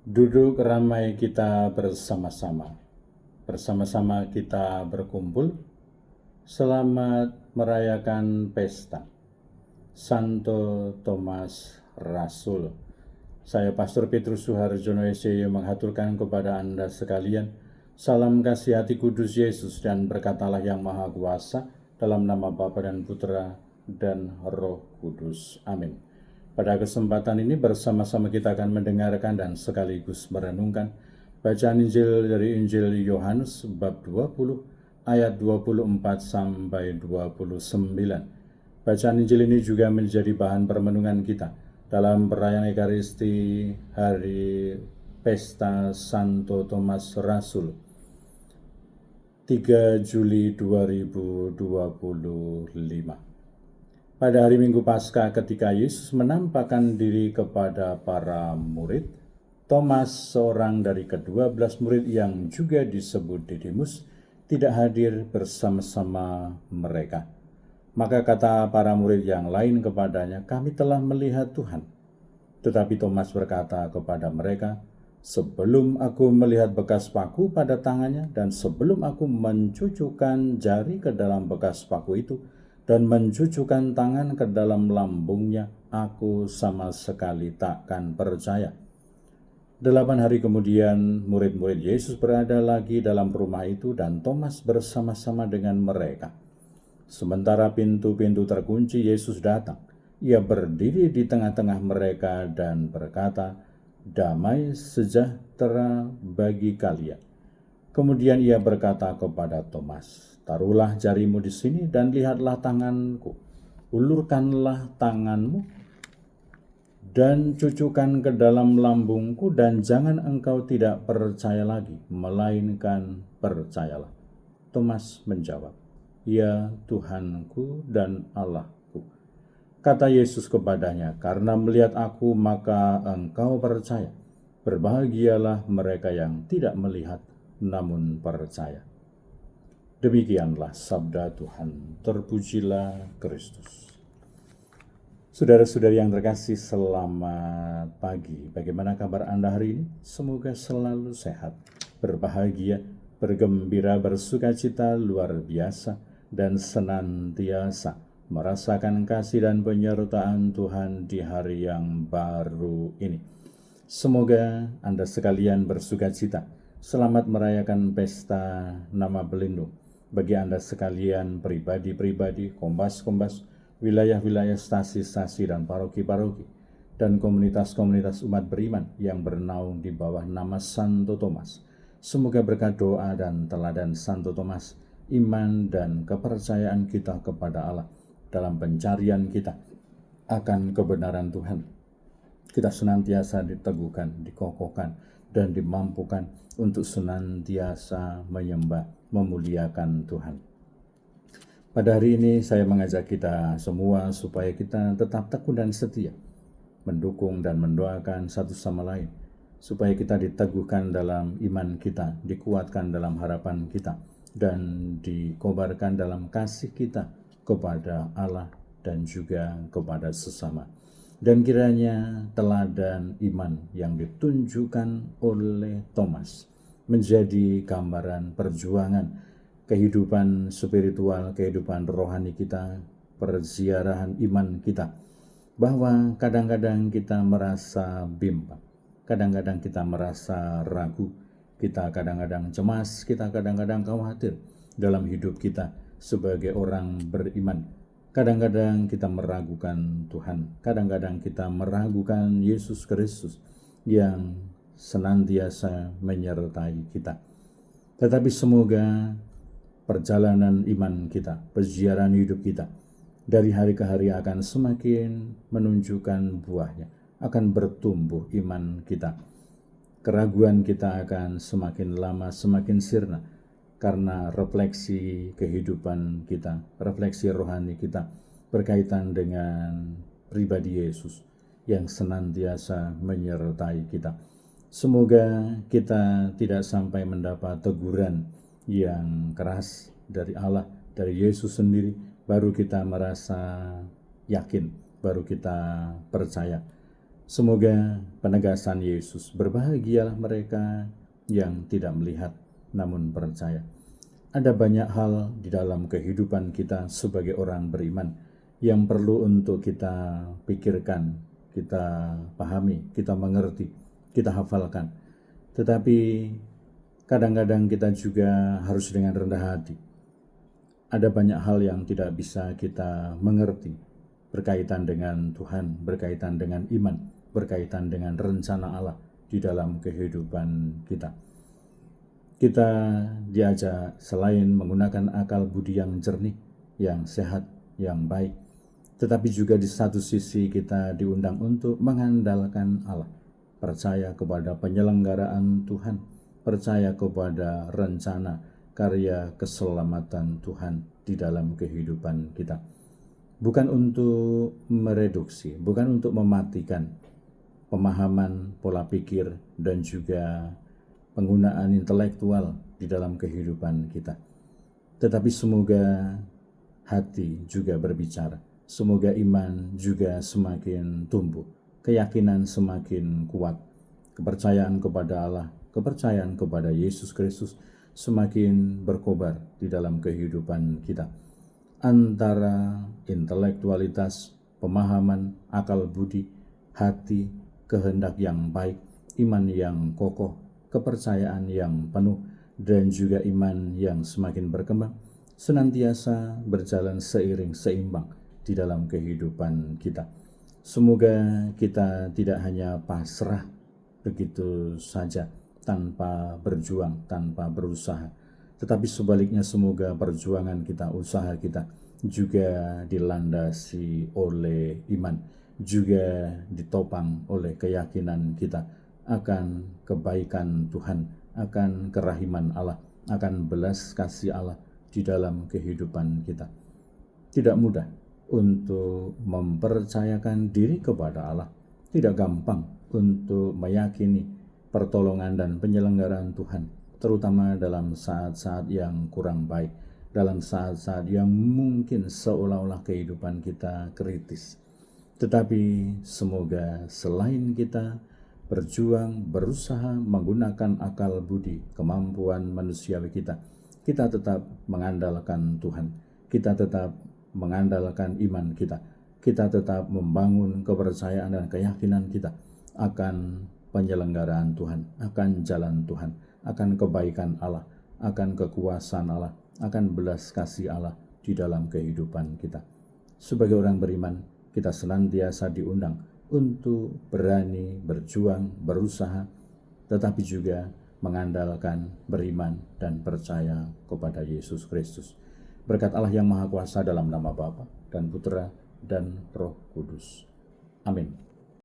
Duduk ramai kita bersama-sama. Bersama-sama kita berkumpul. Selamat merayakan pesta Santo Thomas Rasul. Saya Pastor Petrus Suharjono SCY menghaturkan kepada Anda sekalian salam kasih hati kudus Yesus dan berkat Allah yang Maha Kuasa, dalam nama Bapa dan Putra dan Roh Kudus. Amin. Pada kesempatan ini bersama-sama kita akan mendengarkan dan sekaligus merenungkan bacaan Injil dari Injil Yohanes bab 20 ayat 24 sampai 29. Bacaan Injil ini juga menjadi bahan permenungan kita dalam perayaan Ekaristi Hari Pesta Santo Thomas Rasul 3 Juli 2025. Pada hari Minggu Paskah ketika Yesus menampakkan diri kepada para murid, Thomas, seorang dari ke-12 murid yang juga disebut Didimus, tidak hadir bersama-sama mereka. Maka kata para murid yang lain kepadanya, "Kami telah melihat Tuhan." Tetapi Thomas berkata kepada mereka, "Sebelum aku melihat bekas paku pada tangannya, dan sebelum aku mencucukkan jari ke dalam bekas paku itu, dan mencucukkan tangan ke dalam lambungnya, aku sama sekali takkan percaya." 8 hari kemudian, murid-murid Yesus berada lagi dalam rumah itu dan Thomas bersama-sama dengan mereka. Sementara pintu-pintu terkunci, Yesus datang. Ia berdiri di tengah-tengah mereka dan berkata, "Damai sejahtera bagi kalian." Kemudian ia berkata kepada Thomas, "Taruhlah jarimu di sini dan lihatlah tanganku. Ulurkanlah tanganmu dan cucukkan ke dalam lambungku, dan jangan engkau tidak percaya lagi, melainkan percayalah." Thomas menjawab, "Ya Tuhanku dan Allahku." Kata Yesus kepadanya, "Karena melihat aku maka engkau percaya. Berbahagialah mereka yang tidak melihat namun percaya." Demikianlah sabda Tuhan. Terpujilah Kristus. Saudara-saudari yang terkasih, selamat pagi. Bagaimana kabar Anda hari ini? Semoga selalu sehat, berbahagia, bergembira, bersukacita luar biasa, dan senantiasa merasakan kasih dan penyertaan Tuhan di hari yang baru ini. Semoga Anda sekalian bersukacita. Selamat merayakan pesta nama pelindung bagi Anda sekalian, pribadi-pribadi, kombas-kombas, wilayah-wilayah, stasi-stasi, dan paroki-paroki, dan komunitas-komunitas umat beriman yang bernaung di bawah nama Santo Thomas. Semoga berkat doa dan teladan Santo Thomas, iman dan kepercayaan kita kepada Allah dalam pencarian kita akan kebenaran Tuhan, kita senantiasa diteguhkan, dikokohkan, dan dimampukan untuk senantiasa menyembah, memuliakan Tuhan. Pada hari ini saya mengajak kita semua supaya kita tetap tekun dan setia, mendukung dan mendoakan satu sama lain, supaya kita diteguhkan dalam iman kita, dikuatkan dalam harapan kita, dan dikobarkan dalam kasih kita kepada Allah dan juga kepada sesama. Dan kiranya teladan iman yang ditunjukkan oleh Thomas menjadi gambaran perjuangan kehidupan spiritual, kehidupan rohani kita, perziarahan iman kita, bahwa kadang-kadang kita merasa bimbang, kadang-kadang kita merasa ragu, kita kadang-kadang cemas, kita kadang-kadang khawatir dalam hidup kita sebagai orang beriman. Kadang-kadang kita meragukan Tuhan, kadang-kadang kita meragukan Yesus Kristus yang senantiasa menyertai kita. Tetapi semoga perjalanan iman kita, perjalanan hidup kita, dari hari ke hari akan semakin menunjukkan buahnya, akan bertumbuh iman kita. Keraguan kita akan semakin lama semakin sirna, karena refleksi kehidupan kita, refleksi rohani kita berkaitan dengan pribadi Yesus yang senantiasa menyertai kita. Semoga kita tidak sampai mendapat teguran yang keras dari Allah, dari Yesus sendiri, baru kita merasa yakin, baru kita percaya. Semoga penegasan Yesus, berbahagialah mereka yang tidak melihat namun percaya. Ada banyak hal di dalam kehidupan kita sebagai orang beriman yang perlu untuk kita pikirkan, kita pahami, kita mengerti, kita hafalkan. Tetapi kadang-kadang kita juga harus dengan rendah hati. Ada banyak hal yang tidak bisa kita mengerti berkaitan dengan Tuhan, berkaitan dengan iman, berkaitan dengan rencana Allah di dalam kehidupan kita. Kita diajak selain menggunakan akal budi yang jernih, yang sehat, yang baik, tetapi juga di satu sisi kita diundang untuk mengandalkan Allah, percaya kepada penyelenggaraan Tuhan, percaya kepada rencana karya keselamatan Tuhan di dalam kehidupan kita. Bukan untuk mereduksi, bukan untuk mematikan pemahaman, pola pikir, dan juga penggunaan intelektual di dalam kehidupan kita. Tetapi semoga hati juga berbicara, semoga iman juga semakin tumbuh, keyakinan semakin kuat, kepercayaan kepada Allah, kepercayaan kepada Yesus Kristus semakin berkobar di dalam kehidupan kita. Antara intelektualitas, pemahaman, akal budi, hati, kehendak yang baik, iman yang kokoh, kepercayaan yang penuh, dan juga iman yang semakin berkembang, senantiasa berjalan seiring seimbang di dalam kehidupan kita. Semoga kita tidak hanya pasrah begitu saja tanpa berjuang, tanpa berusaha, tetapi sebaliknya semoga perjuangan kita, usaha kita juga dilandasi oleh iman, juga ditopang oleh keyakinan kita akan kebaikan Tuhan, akan kerahiman Allah, akan belas kasih Allah di dalam kehidupan kita. Tidak mudah untuk mempercayakan diri kepada Allah, tidak gampang untuk meyakini pertolongan dan penyelenggaraan Tuhan, terutama dalam saat-saat yang kurang baik, dalam saat-saat yang mungkin seolah-olah kehidupan kita kritis. Tetapi semoga selain kita berjuang, berusaha menggunakan akal budi, kemampuan manusiawi kita tetap mengandalkan Tuhan, kita tetap mengandalkan iman kita tetap membangun kepercayaan dan keyakinan kita akan penyelenggaraan Tuhan, akan jalan Tuhan, akan kebaikan Allah, akan kekuasaan Allah, akan belas kasih Allah di dalam kehidupan kita. Sebagai orang beriman, kita senantiasa diundang untuk berani berjuang, berusaha, tetapi juga mengandalkan, beriman, dan percaya kepada Yesus Kristus. Berkat Allah yang Maha Kuasa dalam nama Bapa dan Putra dan Roh Kudus. Amin.